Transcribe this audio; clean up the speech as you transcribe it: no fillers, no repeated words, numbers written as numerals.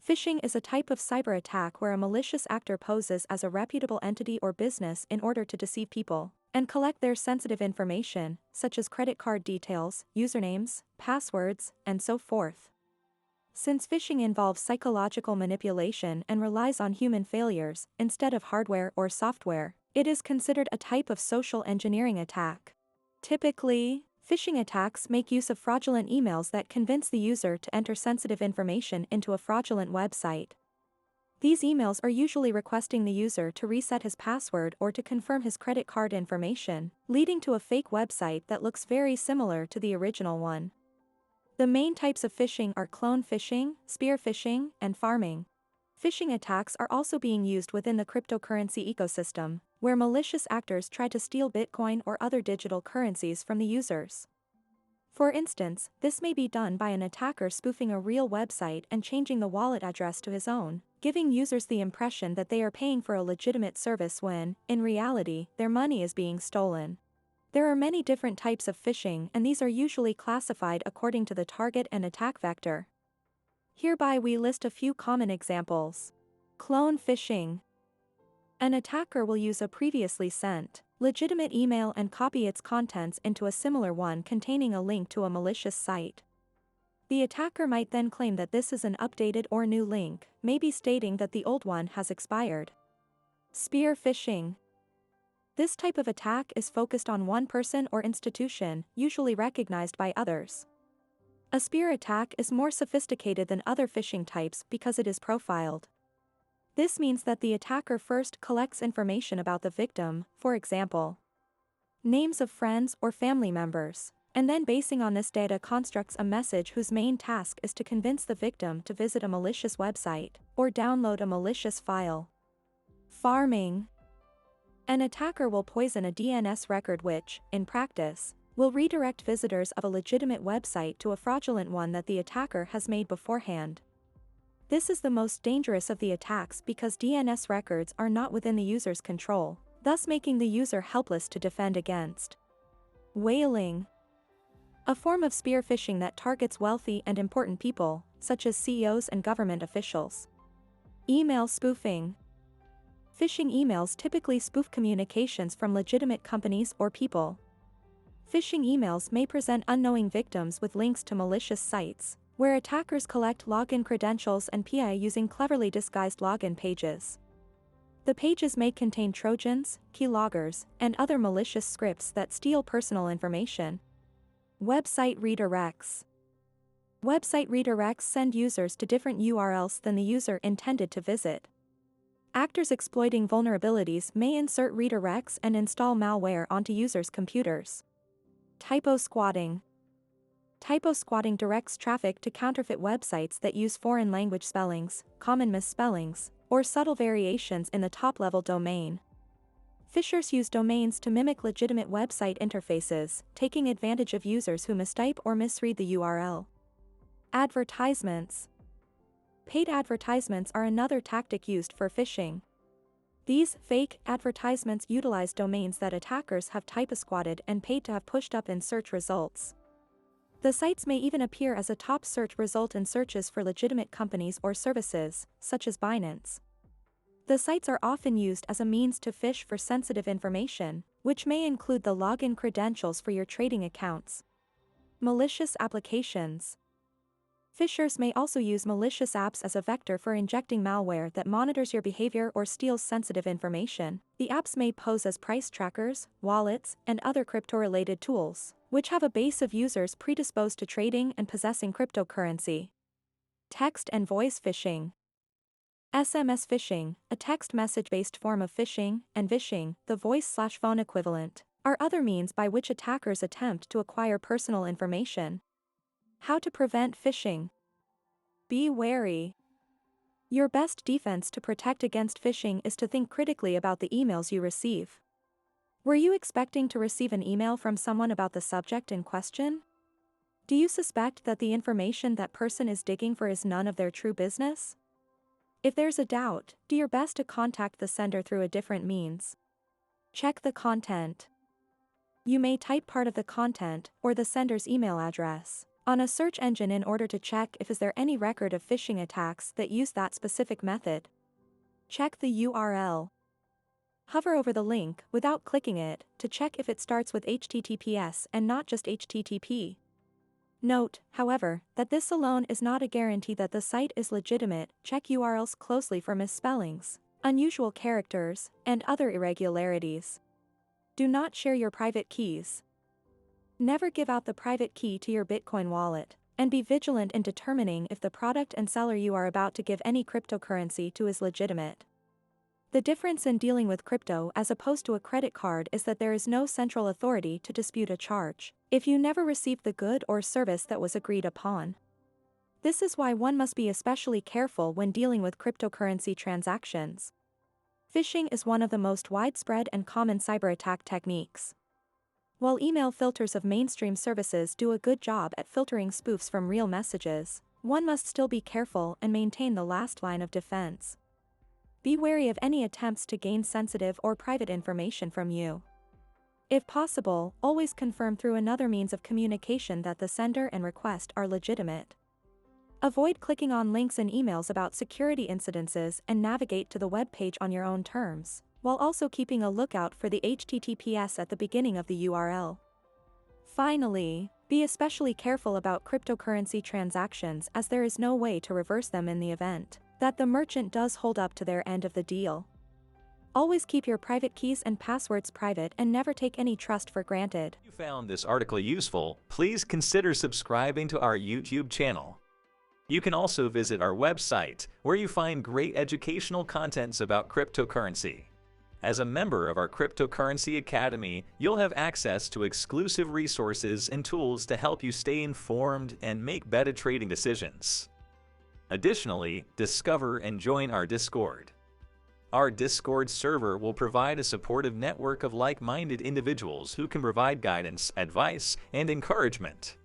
Phishing is a type of cyber attack where a malicious actor poses as a reputable entity or business in order to deceive people and collect their sensitive information, such as credit card details, usernames, passwords, and so forth. Since phishing involves psychological manipulation and relies on human failures instead of hardware or software, it is considered a type of social engineering attack. Typically, phishing attacks make use of fraudulent emails that convince the user to enter sensitive information into a fraudulent website. These emails are usually requesting the user to reset his password or to confirm his credit card information, leading to a fake website that looks very similar to the original one. The main types of phishing are clone phishing, spear phishing, and farming. Phishing attacks are also being used within the cryptocurrency ecosystem, where malicious actors try to steal Bitcoin or other digital currencies from the users. For instance, this may be done by an attacker spoofing a real website and changing the wallet address to his own, giving users the impression that they are paying for a legitimate service when, in reality, their money is being stolen. There are many different types of phishing, and these are usually classified according to the target and attack vector. Hereby we list a few common examples. Clone phishing. An attacker will use a previously sent, legitimate email and copy its contents into a similar one containing a link to a malicious site. The attacker might then claim that this is an updated or new link, maybe stating that the old one has expired. Spear phishing. This type of attack is focused on one person or institution, usually recognized by others. A spear attack is more sophisticated than other phishing types because it is profiled. This means that the attacker first collects information about the victim, for example, names of friends or family members, and then basing on this data constructs a message whose main task is to convince the victim to visit a malicious website or download a malicious file. Farming. An attacker will poison a DNS record which, in practice, will redirect visitors of a legitimate website to a fraudulent one that the attacker has made beforehand. This is the most dangerous of the attacks because DNS records are not within the user's control, thus making the user helpless to defend against. Whaling. A form of spear phishing that targets wealthy and important people, such as CEOs and government officials. Email spoofing. Phishing emails typically spoof communications from legitimate companies or people. Phishing emails may present unknowing victims with links to malicious sites, where attackers collect login credentials and PI using cleverly disguised login pages. The pages may contain Trojans, keyloggers, and other malicious scripts that steal personal information. Website redirects. Website redirects send users to different URLs than the user intended to visit. Actors exploiting vulnerabilities may insert redirects and install malware onto users' computers. Typo squatting. Typo squatting directs traffic to counterfeit websites that use foreign language spellings, common misspellings, or subtle variations in the top-level domain. Phishers use domains to mimic legitimate website interfaces, taking advantage of users who mistype or misread the URL. Advertisements. Paid advertisements are another tactic used for phishing. These fake advertisements utilize domains that attackers have typo-squatted and paid to have pushed up in search results. The sites may even appear as a top search result in searches for legitimate companies or services, such as Binance. The sites are often used as a means to phish for sensitive information, which may include the login credentials for your trading accounts. Malicious applications. Phishers may also use malicious apps as a vector for injecting malware that monitors your behavior or steals sensitive information. The apps may pose as price trackers, wallets, and other crypto-related tools, which have a base of users predisposed to trading and possessing cryptocurrency. Text and voice phishing. SMS phishing, a text message-based form of phishing, and vishing, the voice/phone equivalent, are other means by which attackers attempt to acquire personal information. How to prevent phishing. Be wary. Your best defense to protect against phishing is to think critically about the emails you receive. Were you expecting to receive an email from someone about the subject in question? Do you suspect that the information that person is digging for is none of their true business? If there's a doubt, do your best to contact the sender through a different means. Check the content. You may type part of the content or the sender's email address on a search engine in order to check if is there any record of phishing attacks that use that specific method. Check the URL. Hover over the link without clicking it to check if it starts with HTTPS and not just HTTP. Note, however, that this alone is not a guarantee that the site is legitimate. Check URLs closely for misspellings, unusual characters, and other irregularities. Do not share your private keys. Never give out the private key to your Bitcoin wallet, and be vigilant in determining if the product and seller you are about to give any cryptocurrency to is legitimate. The difference in dealing with crypto as opposed to a credit card is that there is no central authority to dispute a charge if you never received the good or service that was agreed upon. This is why one must be especially careful when dealing with cryptocurrency transactions. Phishing is one of the most widespread and common cyber attack techniques. While email filters of mainstream services do a good job at filtering spoofs from real messages, one must still be careful and maintain the last line of defense. Be wary of any attempts to gain sensitive or private information from you. If possible, always confirm through another means of communication that the sender and request are legitimate. Avoid clicking on links in emails about security incidences and navigate to the web page on your own terms, while also keeping a lookout for the HTTPS at the beginning of the URL. Finally, be especially careful about cryptocurrency transactions as there is no way to reverse them in the event that the merchant does hold up to their end of the deal. Always keep your private keys and passwords private and never take any trust for granted. If you found this article useful, please consider subscribing to our YouTube channel. You can also visit our website, where you find great educational contents about cryptocurrency. As a member of our Cryptocurrency Academy, you'll have access to exclusive resources and tools to help you stay informed and make better trading decisions. Additionally, discover and join our Discord. Our Discord server will provide a supportive network of like-minded individuals who can provide guidance, advice, and encouragement.